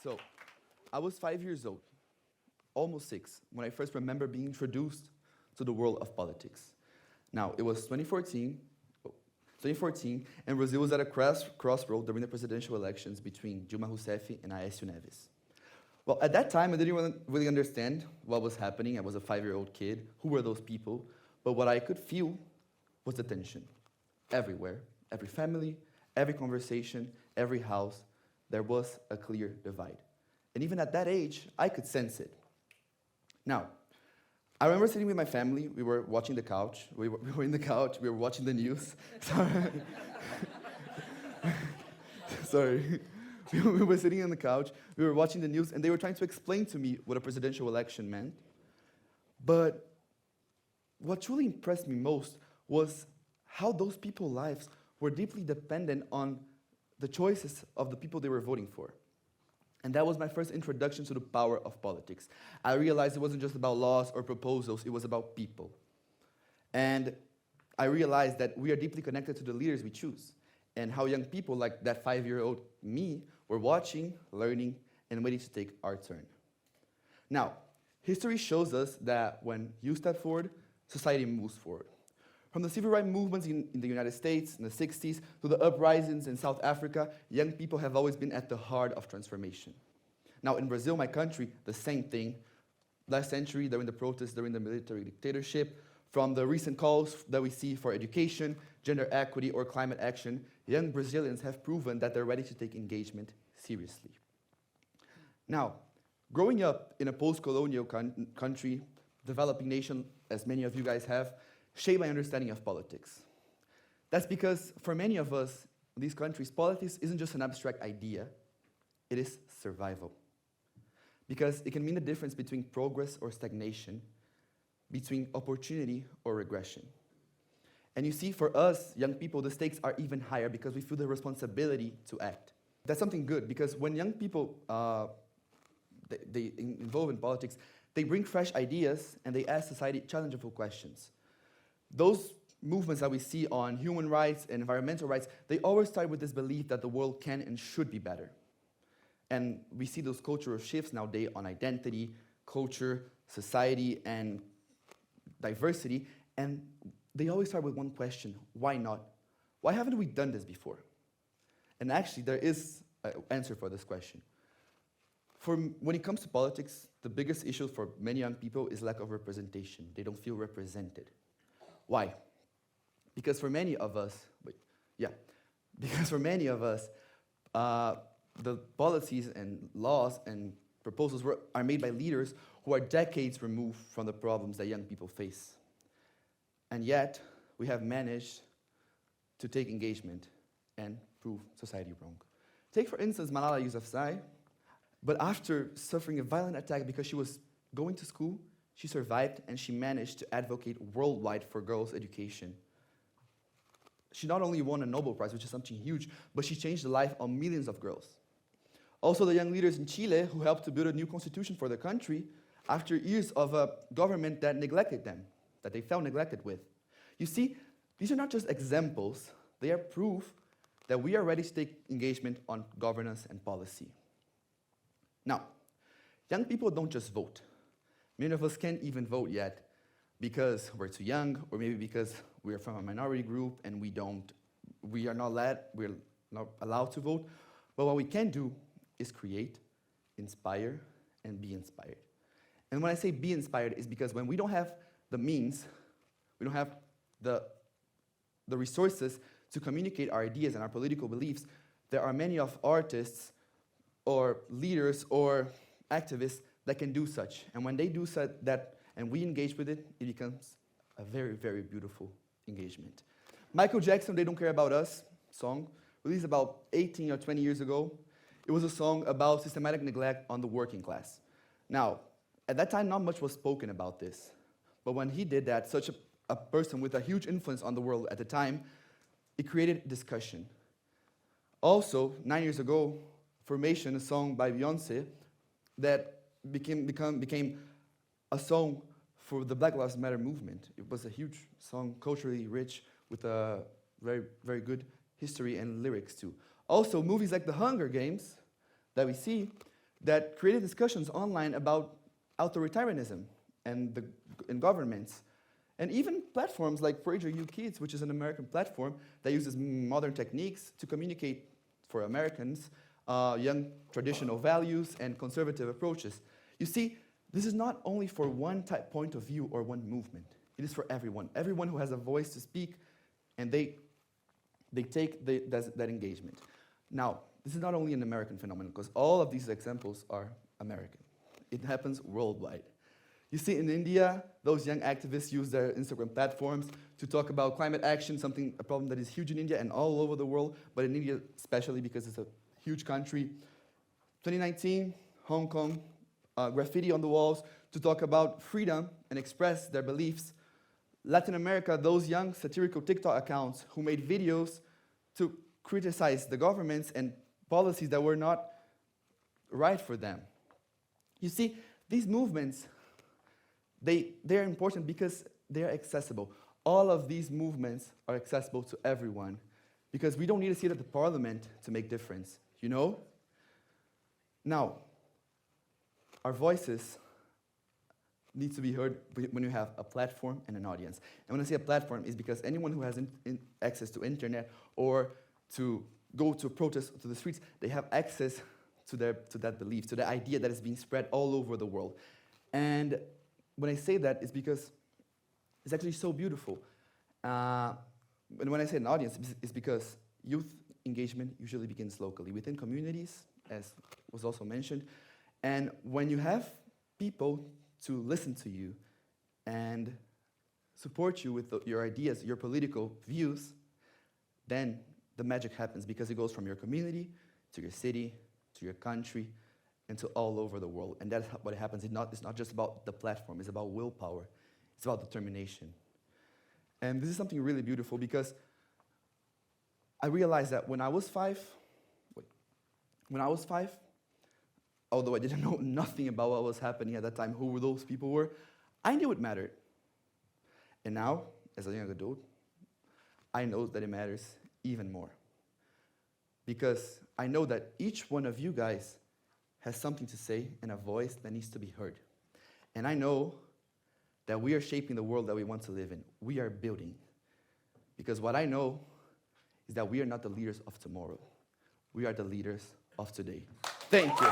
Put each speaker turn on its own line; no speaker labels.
So, I was 5 years old, almost 6, when I first remember being introduced to the world of politics. Now, it was 2014, and Brazil was at a crossroad during the presidential elections between Dilma Rousseff and Aécio Neves. Well, at that time, I didn't really understand what was happening. I was a 5-year-old kid. Who were those people? But what I could feel was the tension. Everywhere, every family, every conversation, every house, there was a clear divide. And even at that age, I could sense it. Now, I remember sitting with my family. We were watching the couch. We were in the couch. We were watching the news. Sorry. Sorry. We were sitting on the couch. We were watching the news, and they were trying to explain to me what a presidential election meant. But what truly impressed me most was how those people's lives were deeply dependent on the choices of the people they were voting for. And that was my first introduction to the power of politics. I realized it wasn't just about laws or proposals, it was about people. And I realized that we are deeply connected to the leaders we choose, and how young people like that 5-year-old me were watching, learning, and waiting to take our turn. Now, history shows us that when you step forward, society moves forward. From the civil rights movements in the United States in the 60s to the uprisings in South Africa, young people have always been at the heart of transformation. Now, in Brazil, my country, the same thing. Last century, during the protests, during the military dictatorship, from the recent calls that we see for education, gender equity, or climate action, young Brazilians have proven that they're ready to take engagement seriously. Now, growing up in a post-colonial country, developing nation, as many of you guys have, shaped my understanding of politics. That's because for many of us in these countries, politics isn't just an abstract idea, it is survival. Because it can mean the difference between progress or stagnation, between opportunity or regression. And you see, for us, young people, the stakes are even higher because we feel the responsibility to act. That's something good, because when young people they involve in politics, they bring fresh ideas and they ask society challengeable questions. Those movements that we see on human rights and environmental rights, they always start with this belief that the world can and should be better. And we see those cultural shifts nowadays on identity, culture, society, and diversity, and they always start with one question: why not? Why haven't we done this before? And actually, there is an answer for this question. When it comes to politics, the biggest issue for many young people is lack of representation. They don't feel represented. Why? Because for many of us, the policies and laws and proposals are made by leaders who are decades removed from the problems that young people face. And yet, we have managed to take engagement and prove society wrong. Take, for instance, Malala Yousafzai, but after suffering a violent attack because she was going to school, she survived and she managed to advocate worldwide for girls' education. She not only won a Nobel Prize, which is something huge, but she changed the life of millions of girls. Also, the young leaders in Chile who helped to build a new constitution for the country after years of a government that neglected them, that they felt neglected with. You see, these are not just examples, they are proof that we are ready to take engagement on governance and policy. Now, young people don't just vote. Many of us can't even vote yet because we're too young, or maybe because we're from a minority group and we are not allowed to vote. But what we can do is create, inspire, and be inspired. And when I say be inspired, it's because when we don't have the means, we don't have the resources to communicate our ideas and our political beliefs, there are many of artists or leaders or activists that can do such. And when they do that and we engage with it, it becomes a very, very beautiful engagement. Michael Jackson, They Don't Care About Us song, released about 18 or 20 years ago. It was a song about systematic neglect on the working class. Now, at that time, not much was spoken about this. But when he did that, such a person with a huge influence on the world at the time, it created discussion. Also, 9 years ago, Formation, a song by Beyoncé, that became a song for the Black Lives Matter movement. It was a huge song, culturally rich, with a very, very good history and lyrics too. Also, movies like The Hunger Games that we see, that created discussions online about authoritarianism in governments. And even platforms like PragerU Kids, which is an American platform that uses modern techniques to communicate for Americans young traditional values and conservative approaches. You see, this is not only for one point of view or one movement. It is for everyone. Everyone who has a voice to speak, and they take that engagement. Now, this is not only an American phenomenon, because all of these examples are American. It happens worldwide. You see, in India, those young activists use their Instagram platforms to talk about climate action, a problem that is huge in India and all over the world, but in India especially because it's a huge country. 2019, Hong Kong, graffiti on the walls to talk about freedom and express their beliefs. Latin America, those young satirical TikTok accounts who made videos to criticize the governments and policies that were not right for them. You see, these movements, they're important because they're accessible. All of these movements are accessible to everyone because we don't need to see it at the parliament to make difference, you know? Now, our voices need to be heard when you have a platform and an audience. And when I say a platform, it's because anyone who has access to internet or to go to protest to the streets, they have access to that belief, to the idea that is being spread all over the world. And when I say that, it's because it's actually so beautiful. And when I say an audience, it's because youth engagement usually begins locally, within communities, as was also mentioned. And when you have people to listen to you and support you with your ideas, your political views, then the magic happens because it goes from your community to your city, to your country, and to all over the world. And that's what happens. It's not just about the platform. It's about willpower. It's about determination. And this is something really beautiful because I realized that when I was five, although I didn't know nothing about what was happening at that time, who those people were, I knew it mattered. And now, as a young adult, I know that it matters even more. Because I know that each one of you guys has something to say and a voice that needs to be heard. And I know that we are shaping the world that we want to live in. We are building. Because what I know is that we are not the leaders of tomorrow. We are the leaders of today. Thank you.